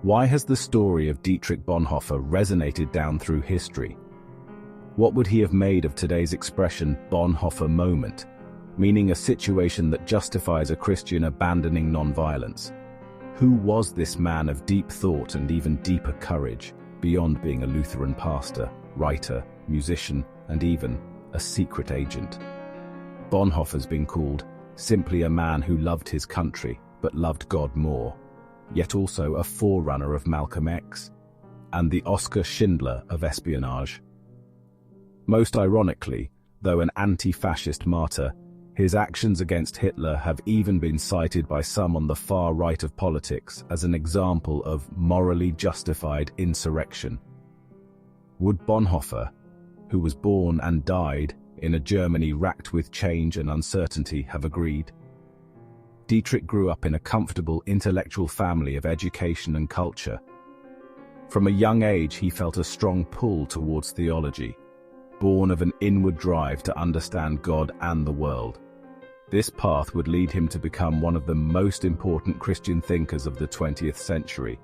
Why has the story of Dietrich Bonhoeffer resonated down through history? What would he have made of today's expression Bonhoeffer moment, meaning a situation that justifies a Christian abandoning nonviolence? Who was this man of deep thought and even deeper courage, beyond being a Lutheran pastor, writer, musician, and even a secret agent? Bonhoeffer's been called simply a man who loved his country but loved God more, yet also a forerunner of Malcolm X and the Oskar Schindler of espionage. Most ironically, though an anti-fascist martyr, his actions against Hitler have even been cited by some on the far right of politics as an example of morally justified insurrection. Would Bonhoeffer, who was born and died in a Germany racked with change and uncertainty, have agreed? Dietrich grew up in a comfortable intellectual family of education and culture. From a young age, he felt a strong pull towards theology, born of an inward drive to understand God and the world. This path would lead him to become one of the most important Christian thinkers of the 20th century.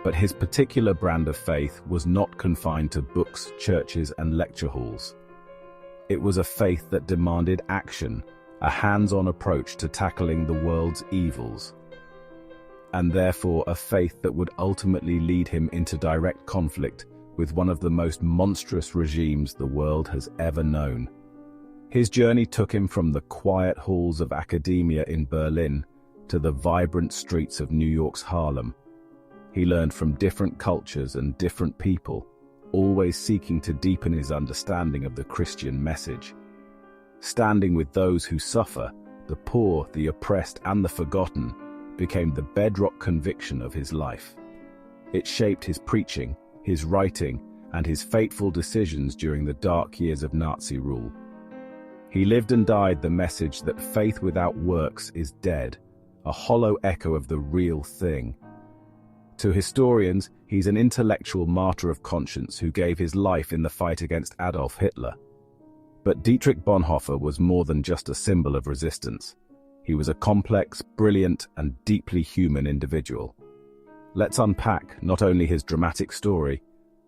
But his particular brand of faith was not confined to books, churches, and lecture halls. It was a faith that demanded action, a hands-on approach to tackling the world's evils, and therefore a faith that would ultimately lead him into direct conflict with one of the most monstrous regimes the world has ever known. His journey took him from the quiet halls of academia in Berlin to the vibrant streets of New York's Harlem. He learned from different cultures and different people, always seeking to deepen his understanding of the Christian message. Standing with those who suffer, the poor, the oppressed, and the forgotten, became the bedrock conviction of his life. It shaped his preaching, his writing, and his fateful decisions during the dark years of Nazi rule. He lived and died the message that faith without works is dead, a hollow echo of the real thing. To historians, he's an intellectual martyr of conscience who gave his life in the fight against Adolf Hitler. But Dietrich Bonhoeffer was more than just a symbol of resistance. He was a complex, brilliant, and deeply human individual. Let's unpack not only his dramatic story,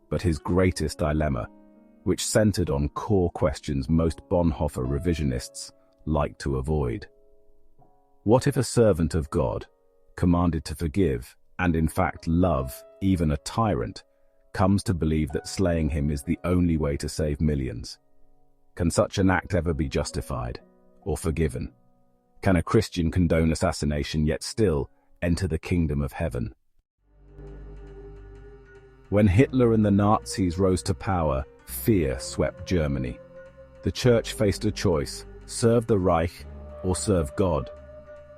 but his greatest dilemma, which centered on core questions most Bonhoeffer revisionists like to avoid. What if a servant of God, commanded to forgive, and in fact love, even a tyrant, comes to believe that slaying him is the only way to save millions? Can such an act ever be justified or forgiven? Can a Christian condone assassination yet still enter the kingdom of heaven? When Hitler and the Nazis rose to power, fear swept Germany. The church faced a choice: serve the Reich or serve God.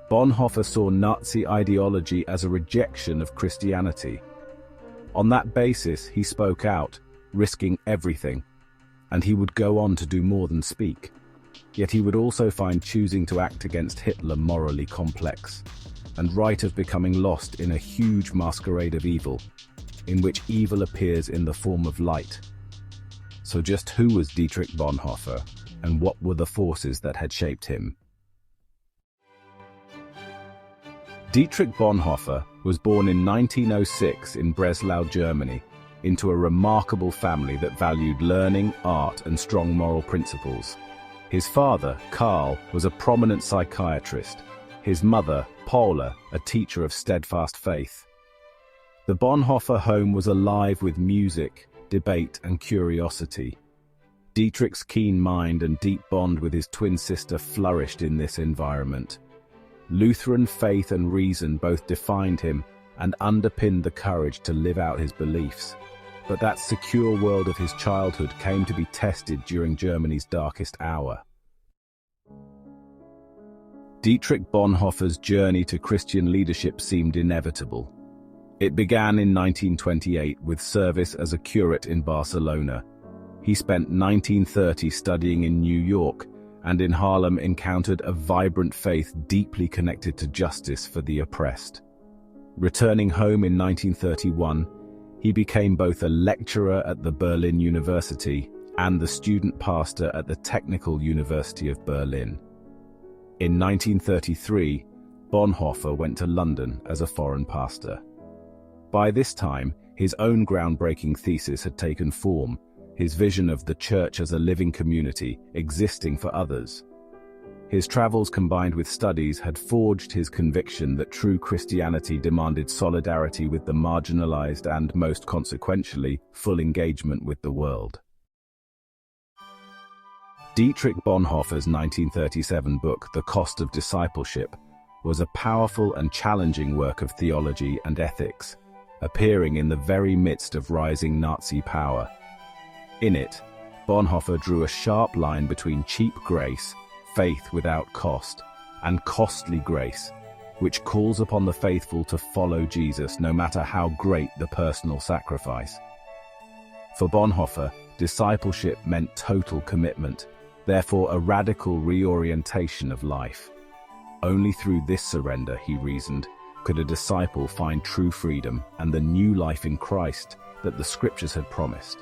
Bonhoeffer saw Nazi ideology as a rejection of Christianity. On that basis, he spoke out, risking everything. And he would go on to do more than speak. Yet he would also find choosing to act against Hitler morally complex, and right of becoming lost in a huge masquerade of evil, in which evil appears in the form of light. So just who was Dietrich Bonhoeffer, and what were the forces that had shaped him? Dietrich Bonhoeffer was born in 1906 in Breslau, Germany, into a remarkable family that valued learning, art, and strong moral principles. His father, Karl, was a prominent psychiatrist. His mother, Paula, a teacher of steadfast faith. The Bonhoeffer home was alive with music, debate, and curiosity. Dietrich's keen mind and deep bond with his twin sister flourished in this environment. Lutheran faith and reason both defined him and underpinned the courage to live out his beliefs. But that secure world of his childhood came to be tested during Germany's darkest hour. Dietrich Bonhoeffer's journey to Christian leadership seemed inevitable. It began in 1928 with service as a curate in Barcelona. He spent 1930 studying in New York, and in Harlem encountered a vibrant faith deeply connected to justice for the oppressed. Returning home in 1931, he became both a lecturer at the Berlin University and the student pastor at the Technical University of Berlin. In 1933, Bonhoeffer went to London as a foreign pastor. By this time, his own groundbreaking thesis had taken form, his vision of the church as a living community, existing for others. His travels combined with studies had forged his conviction that true Christianity demanded solidarity with the marginalized and, most consequentially, full engagement with the world. Dietrich Bonhoeffer's 1937 book, The Cost of Discipleship, was a powerful and challenging work of theology and ethics, appearing in the very midst of rising Nazi power. In it, Bonhoeffer drew a sharp line between cheap grace, faith without cost, and costly grace, which calls upon the faithful to follow Jesus no matter how great the personal sacrifice. For Bonhoeffer, discipleship meant total commitment, therefore a radical reorientation of life. Only through this surrender, he reasoned, could a disciple find true freedom and the new life in Christ that the Scriptures had promised.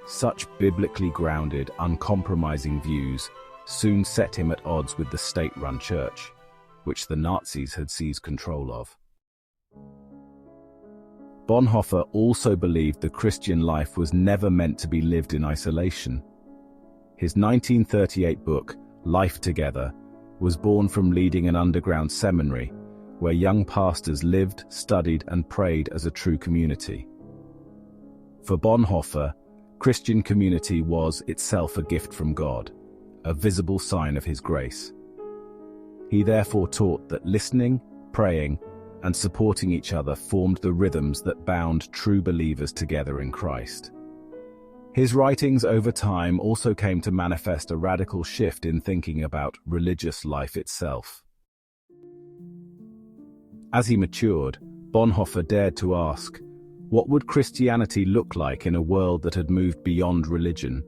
Such biblically grounded, uncompromising views soon set him at odds with the state-run church, which the Nazis had seized control of. Bonhoeffer also believed the Christian life was never meant to be lived in isolation. His 1938 book, Life Together, was born from leading an underground seminary where young pastors lived, studied, and prayed as a true community. For Bonhoeffer, Christian community was itself a gift from God, a visible sign of His grace. He therefore taught that listening, praying, and supporting each other formed the rhythms that bound true believers together in Christ. His writings over time also came to manifest a radical shift in thinking about religious life itself. As he matured, Bonhoeffer dared to ask, what would Christianity look like in a world that had moved beyond religion?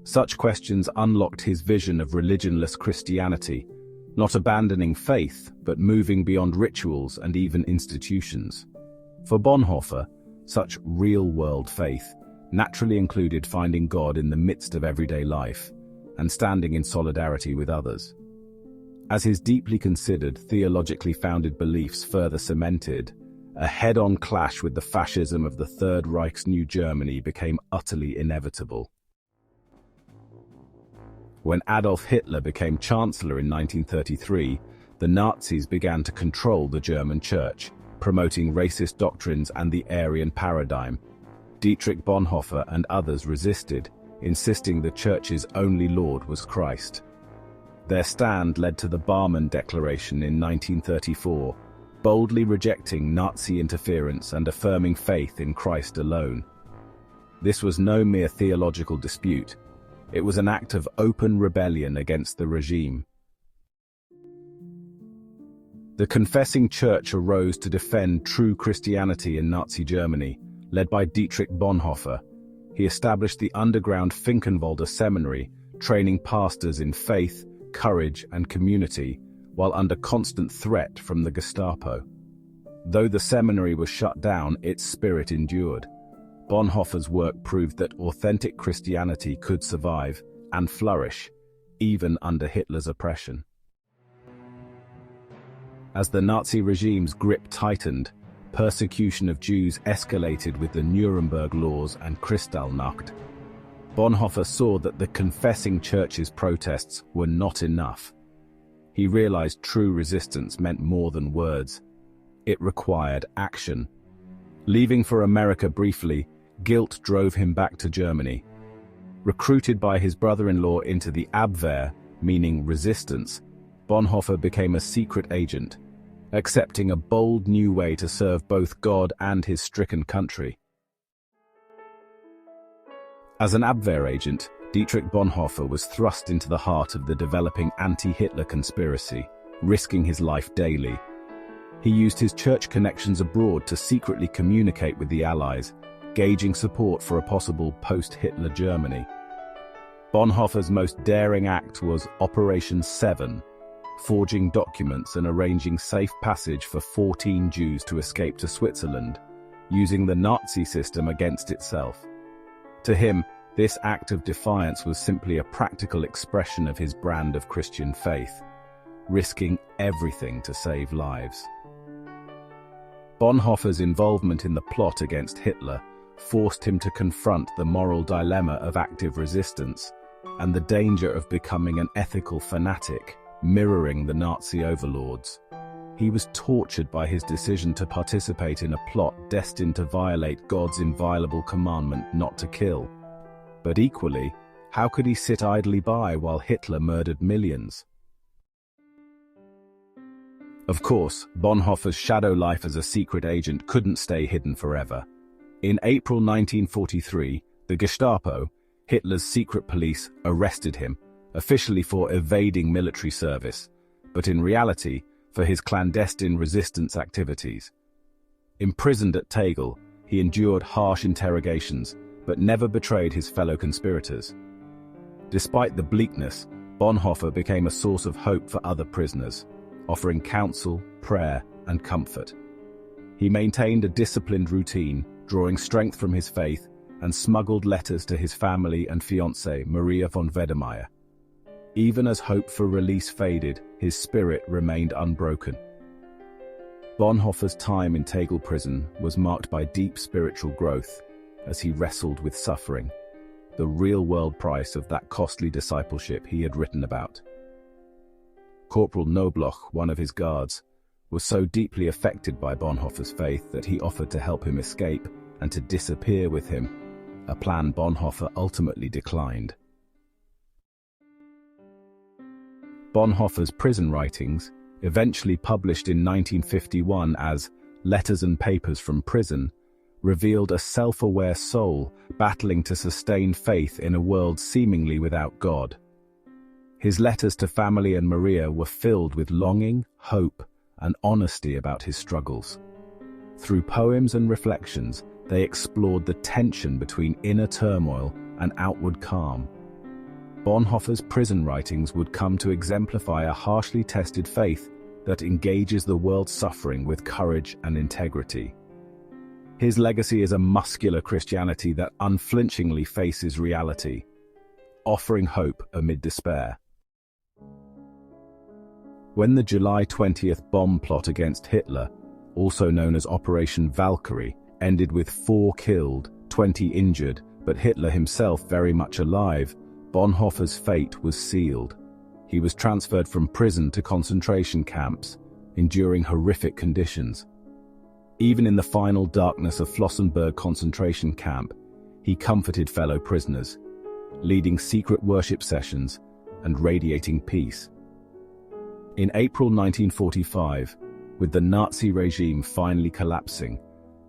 Such questions unlocked his vision of religionless Christianity, not abandoning faith, but moving beyond rituals and even institutions. For Bonhoeffer, such real-world faith naturally included finding God in the midst of everyday life and standing in solidarity with others. As his deeply considered, theologically founded beliefs further cemented, a head-on clash with the fascism of the Third Reich's New Germany became utterly inevitable. When Adolf Hitler became Chancellor in 1933, the Nazis began to control the German church, promoting racist doctrines and the Aryan paradigm. Dietrich Bonhoeffer and others resisted, insisting the church's only Lord was Christ. Their stand led to the Barmen Declaration in 1934, boldly rejecting Nazi interference and affirming faith in Christ alone. This was no mere theological dispute. It was an act of open rebellion against the regime. The confessing church arose to defend true Christianity in Nazi Germany, led by Dietrich Bonhoeffer. He established the underground Finkenwalder Seminary, training pastors in faith, courage, and community, while under constant threat from the Gestapo. Though the seminary was shut down, its spirit endured. Bonhoeffer's work proved that authentic Christianity could survive and flourish, even under Hitler's oppression. As the Nazi regime's grip tightened, persecution of Jews escalated with the Nuremberg laws and Kristallnacht. Bonhoeffer saw that the confessing church's protests were not enough. He realized true resistance meant more than words. It required action. Leaving for America briefly, guilt drove him back to Germany. Recruited by his brother-in-law into the Abwehr, meaning resistance, Bonhoeffer became a secret agent, accepting a bold new way to serve both God and his stricken country. As an Abwehr agent, Dietrich Bonhoeffer was thrust into the heart of the developing anti-Hitler conspiracy, risking his life daily. He used his church connections abroad to secretly communicate with the Allies, gauging support for a possible post-Hitler Germany. Bonhoeffer's most daring act was Operation 7, forging documents and arranging safe passage for 14 Jews to escape to Switzerland, using the Nazi system against itself. To him, this act of defiance was simply a practical expression of his brand of Christian faith, risking everything to save lives. Bonhoeffer's involvement in the plot against Hitler forced him to confront the moral dilemma of active resistance and the danger of becoming an ethical fanatic, mirroring the Nazi overlords. He was tortured by his decision to participate in a plot destined to violate God's inviolable commandment not to kill. But equally, how could he sit idly by while Hitler murdered millions? Of course, Bonhoeffer's shadow life as a secret agent couldn't stay hidden forever. In April 1943, the Gestapo, Hitler's secret police, arrested him, officially for evading military service, but in reality, for his clandestine resistance activities. Imprisoned at Tegel, he endured harsh interrogations, but never betrayed his fellow conspirators. Despite the bleakness, Bonhoeffer became a source of hope for other prisoners, offering counsel, prayer, and comfort. He maintained a disciplined routine, drawing strength from his faith, and smuggled letters to his family and fiancée, Maria von Wedemeyer. Even as hope for release faded, his spirit remained unbroken. Bonhoeffer's time in Tegel prison was marked by deep spiritual growth as he wrestled with suffering, the real-world price of that costly discipleship he had written about. Corporal Knobloch, one of his guards, was so deeply affected by Bonhoeffer's faith that he offered to help him escape and to disappear with him, a plan Bonhoeffer ultimately declined. Bonhoeffer's prison writings, eventually published in 1951 as Letters and Papers from Prison, revealed a self-aware soul battling to sustain faith in a world seemingly without God. His letters to family and Maria were filled with longing, hope, and honesty about his struggles. Through poems and reflections, they explored the tension between inner turmoil and outward calm. Bonhoeffer's prison writings would come to exemplify a harshly tested faith that engages the world's suffering with courage and integrity. His legacy is a muscular Christianity that unflinchingly faces reality, offering hope amid despair. When the July 20th bomb plot against Hitler, also known as Operation Valkyrie, ended with 4 killed, 20 injured, but Hitler himself very much alive, Bonhoeffer's fate was sealed. He was transferred from prison to concentration camps, enduring horrific conditions. Even in the final darkness of Flossenburg concentration camp, he comforted fellow prisoners, leading secret worship sessions and radiating peace. In April 1945, with the Nazi regime finally collapsing,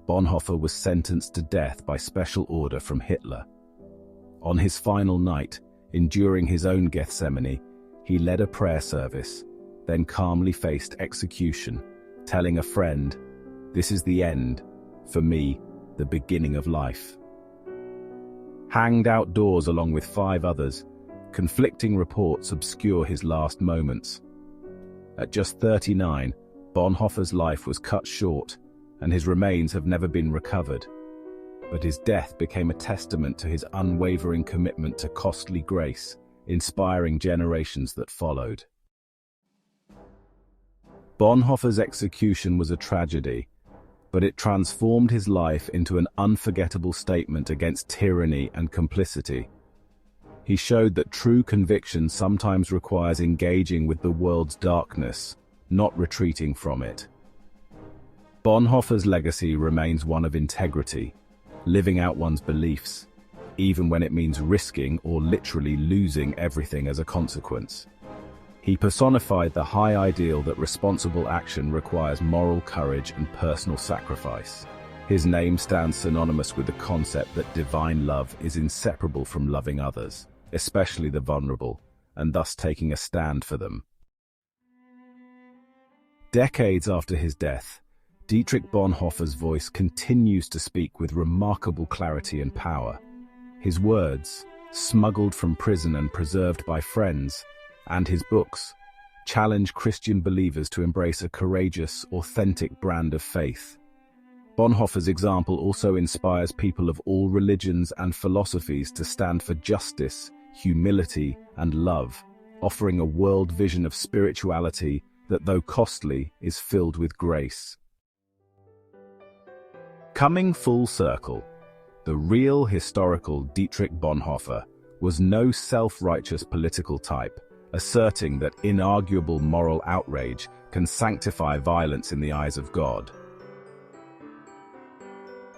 Bonhoeffer was sentenced to death by special order from Hitler. On his final night, enduring his own Gethsemane, he led a prayer service, then calmly faced execution, telling a friend, "This is the end, for me, the beginning of life." Hanged outdoors along with 5 others, conflicting reports obscure his last moments. At just 39, Bonhoeffer's life was cut short, and his remains have never been recovered. But his death became a testament to his unwavering commitment to costly grace, inspiring generations that followed. Bonhoeffer's execution was a tragedy, but it transformed his life into an unforgettable statement against tyranny and complicity. He showed that true conviction sometimes requires engaging with the world's darkness, not retreating from it. Bonhoeffer's legacy remains one of integrity, living out one's beliefs, even when it means risking or literally losing everything as a consequence. He personified the high ideal that responsible action requires moral courage and personal sacrifice. His name stands synonymous with the concept that divine love is inseparable from loving others, especially the vulnerable, and thus taking a stand for them. Decades after his death, Dietrich Bonhoeffer's voice continues to speak with remarkable clarity and power. His words, smuggled from prison and preserved by friends, and his books, challenge Christian believers to embrace a courageous, authentic brand of faith. Bonhoeffer's example also inspires people of all religions and philosophies to stand for justice, humility, and love, offering a world vision of spirituality that, though costly, is filled with grace. Coming full circle, the real historical Dietrich Bonhoeffer was no self-righteous political type, asserting that inarguable moral outrage can sanctify violence in the eyes of God.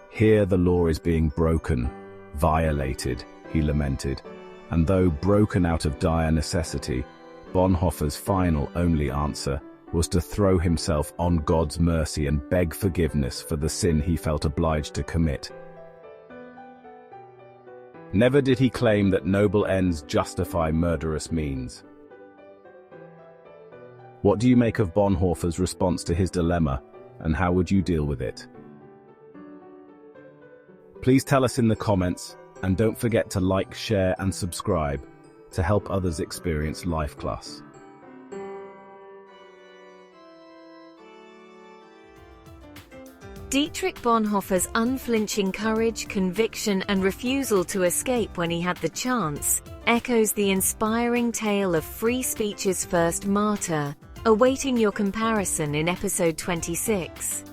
Here the law is being broken, violated, he lamented, and though broken out of dire necessity, Bonhoeffer's final only answer was to throw himself on God's mercy and beg forgiveness for the sin he felt obliged to commit. Never did he claim that noble ends justify murderous means. What do you make of Bonhoeffer's response to his dilemma, and how would you deal with it? Please tell us in the comments, and don't forget to like, share, and subscribe to help others experience life class. Dietrich Bonhoeffer's unflinching courage, conviction, and refusal to escape when he had the chance echoes the inspiring tale of free speech's first martyr, awaiting your comparison in episode 26.